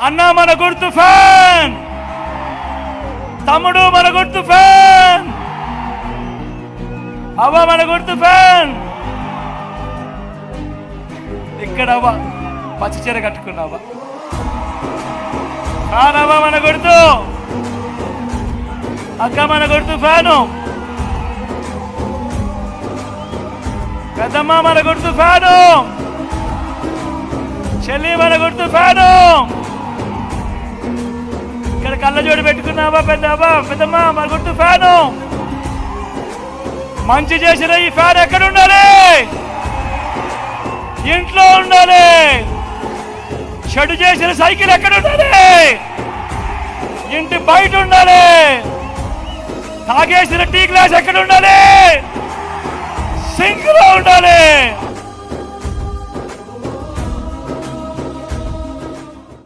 అన్న మన గుర్తు ఫ్యాన్, తమ్ముడు మన గుర్తు ఫ్యాన్, అవ్వ మన గుర్తు ఫ్యాన్. ఇక్కడ అవ్వ పచ్చి చీర కట్టుకున్నావా? ఫ్యాన్ మన గుర్తు, అక్క మన గుర్తు ఫ్యాను, పెద్దమ్మ మన గుర్తు ఫ్యాను, చెల్లి మన గుర్తు ఫ్యాను. ఇక్కడ కళ్ళజోడు పెట్టుకున్నావా పెద్దమ్మ మన గుర్తు ఫ్యాను. మంచి చేసిన ఈ ఫ్యాన్ ఎక్కడ ఉండాలి? ఇంట్లో ఉండాలి. చెడు చేసిన సైకిల్ ఎక్కడ ఉండాలి? ఇంటి బయట ఉండాలి. తాగేసిన టీ గ్లాస్ ఎక్కడ ఉండాలి? సింక్ లో ఉండాలి.